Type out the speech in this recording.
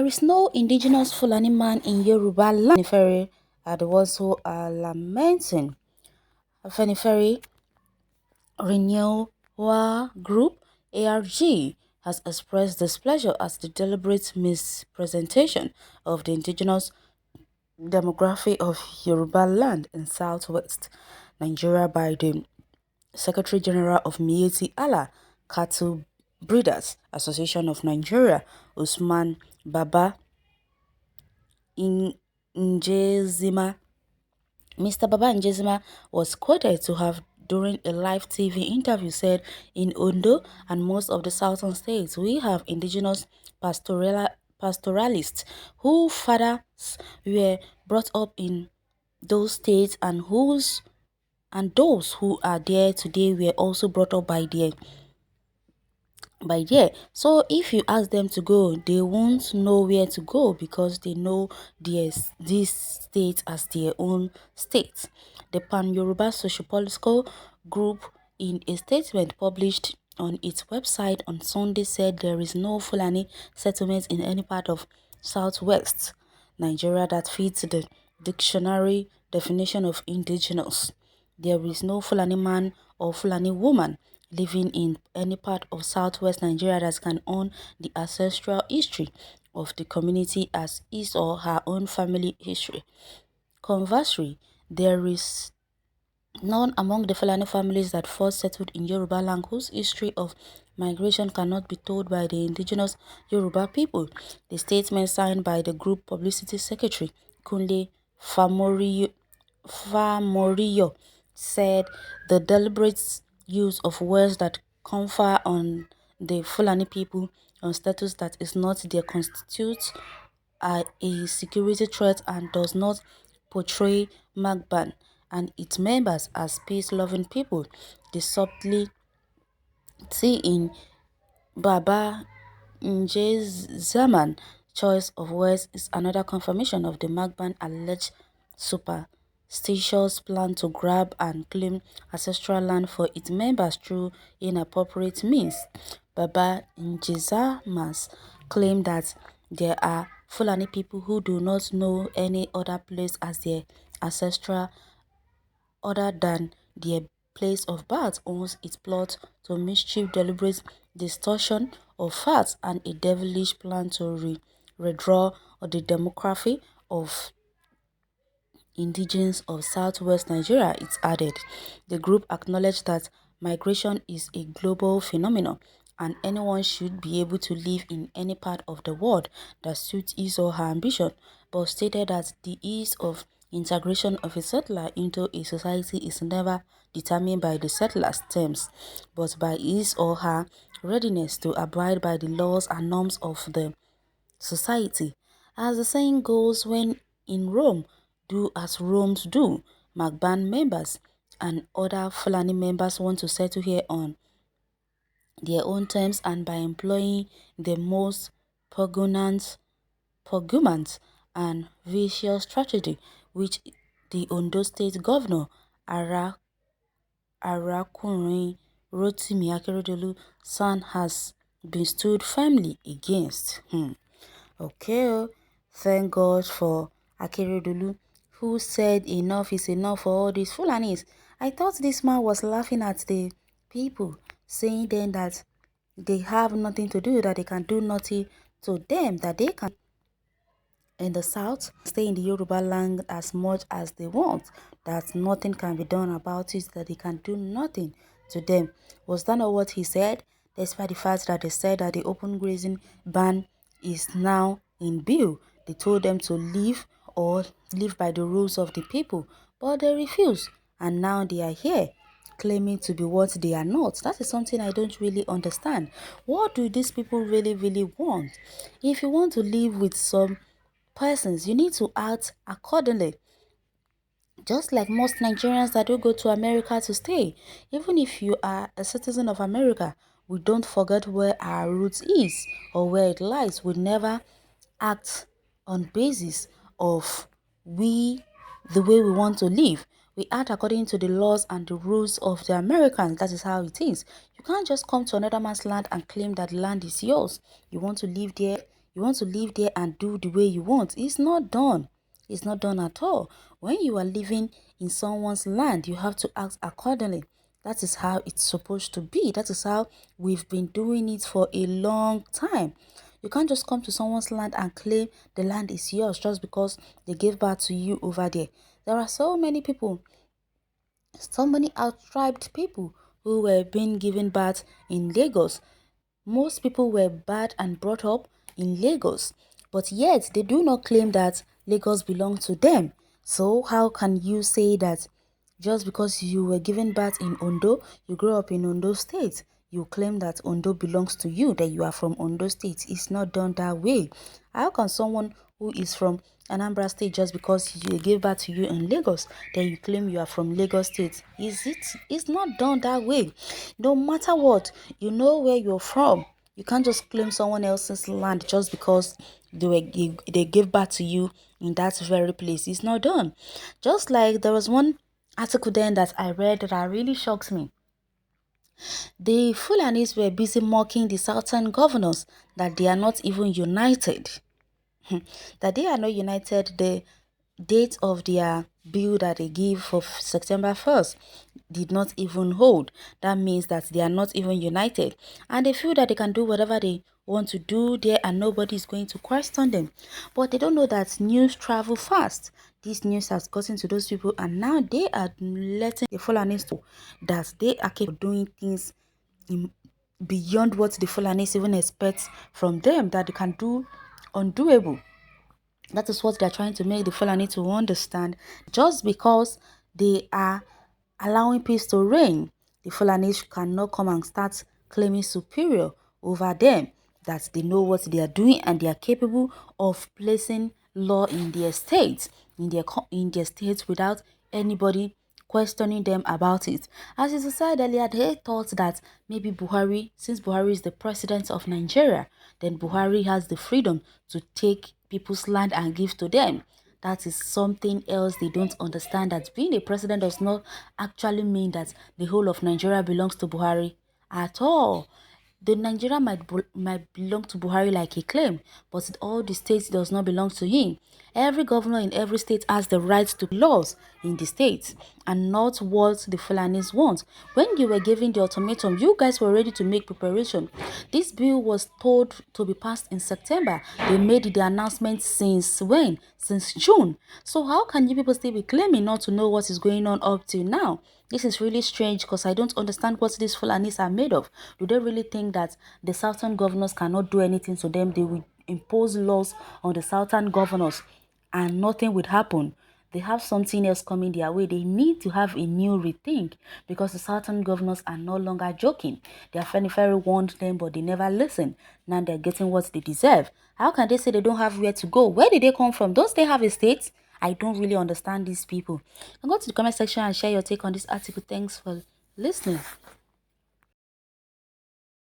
is no indigenous Fulani man in Yoruba land. Afenifere are the ones who are lamenting. Afenifere Renewal Group (ARG) has expressed displeasure at the deliberate mispresentation of the indigenous demography of Yoruba land in southwest Nigeria by the Secretary General of Miyetti Allah Cattle Breeders Association of Nigeria, Usman Baba Njezima. Mr. Baba Njezima was quoted to have, during a live TV interview, said, "In Ondo and most of the southern states, we have indigenous pastoralists whose fathers were brought up in those states and those who are there today were also brought up by there. So if you ask them to go, they won't know where to go because they know this state as their own state." The Pan-Yoruba Sociopolitical Group, in a statement published on its website on Sunday, said there is no Fulani settlement in any part of southwest Nigeria that fits the dictionary definition of indigenous. There is no Fulani man or Fulani woman living in any part of southwest Nigeria that can own the ancestral history of the community as his or her own family history. Conversely, there is none among the Fulani families that first settled in Yoruba land whose history of migration cannot be told by the indigenous Yoruba people. The statement, signed by the group publicity secretary Kunle Famoriyo, said the deliberate use of words that confer on the Fulani people on status that is not their constitutes a security threat and does not portray Macban and its members as peace-loving people. The subtlety in Baba Njezama's choice of words is another confirmation of the Macban alleged superstitious plan to grab and claim ancestral land for its members through inappropriate means. Baba Njezama's claim that there are Fulani people who do not know any other place as their ancestral other than their place of birth owns its plot to mischief, deliberate distortion of facts, and a devilish plan to redraw the demography of indigenes of southwest Nigeria, it added. The group acknowledged that migration is a global phenomenon and anyone should be able to live in any part of the world that suits his or her ambition, but stated that the ease of integration of a settler into a society is never determined by the settler's terms, but by his or her readiness to abide by the laws and norms of the society. As the saying goes, when in Rome, do as Romans do. Macban members and other Fulani members want to settle here on their own terms and by employing the most purgant and vicious strategy, which the Ondo State Governor Arakunrin Rotimi Akeredolu's son has been stood firmly against. Okay, thank God for Akeredolu, who said enough is enough for all these Fulanis. I thought this man was laughing at the people, saying then that they have nothing to do, that they can do nothing to them, that they can in the south stay in the Yoruba land as much as they want, that nothing can be done about it, that they can do nothing to them. Was that not what he said? Despite the fact that they said that the open grazing ban is now in bill, they told them to leave or live by the rules of the people, but they refused, and now they are here claiming to be what they are not. That is something I don't really understand. What do these people really want? If you want to live with some persons, you need to act accordingly. Just like most Nigerians that do go to America to stay. Even if you are a citizen of America, we don't forget where our roots is or where it lies. We never act on basis of the way we want to live. We act according to the laws and the rules of the Americans. That is how it is. You can't just come to another man's land and claim that the land is yours. You want to live there. You want to live there and do the way you want. It's not done. It's not done at all. When you are living in someone's land, you have to act accordingly. That is how it's supposed to be. That is how we've been doing it for a long time. You can't just come to someone's land and claim the land is yours just because they gave birth to you over there. There are so many outribed people who were being given birth in Lagos. Most people were bad and brought up in Lagos, but yet they do not claim that Lagos belongs to them. So how can you say that just because you were given birth in Ondo, you grew up in Ondo State, you claim that Ondo belongs to you, that you are from Ondo State? It's not done that way. How can someone who is from Anambra State, just because you gave birth to you in Lagos, then you claim you are from Lagos State? It's not done that way. No matter what, you know where you're from. You can't just claim someone else's land just because they gave birth to you in that very place. It's not done. Just like there was one article then that I read that really shocks me. The Fulanis were busy mocking the southern governors that they are not even united. That they are not united. The date of their bill that they give for September 1st did not even hold. That means that they are not even united. And they feel that they can do whatever they want to do there and nobody is going to question them. But they don't know that news travel fast. This news has gotten to those people and now they are letting the Fulanis know that they are capable of doing things beyond what the Fulanis even expect from them, that they can do undoable. That is what they're trying to make the Fulani to understand. Just because they are allowing peace to reign, the Fulani cannot come and start claiming superior over them, that they know what they are doing and they are capable of placing law in their states, in their states without anybody questioning them about it. As you said earlier, they thought that maybe Buhari, since Buhari is the president of Nigeria, then Buhari has the freedom to take people's land and give to them. That is something else they don't understand, that being a president does not actually mean that the whole of Nigeria belongs to Buhari at all. The Nigeria might belong to Buhari like he claimed, but all the states does not belong to him. Every governor in every state has the right to laws in the state and not what the Fulanis want. When you were giving the ultimatum, you guys were ready to make preparation. This bill was told to be passed in September. They made the announcement since when? Since June. So how can you people still be claiming not to know what is going on up till now? This is really strange because I don't understand what these Fulanis are made of. Do they really think that the southern governors cannot do anything to them? They will impose laws on the southern governors and nothing would happen. They have something else coming their way. They need to have a new rethink because the southern governors are no longer joking. The Afenifere warned them, but they never listen. Now they're getting what they deserve. How can they say they don't have where to go? Where did they come from? Don't they have a state? I don't really understand these people. Go to the comment section and share your take on this article. Thanks for listening.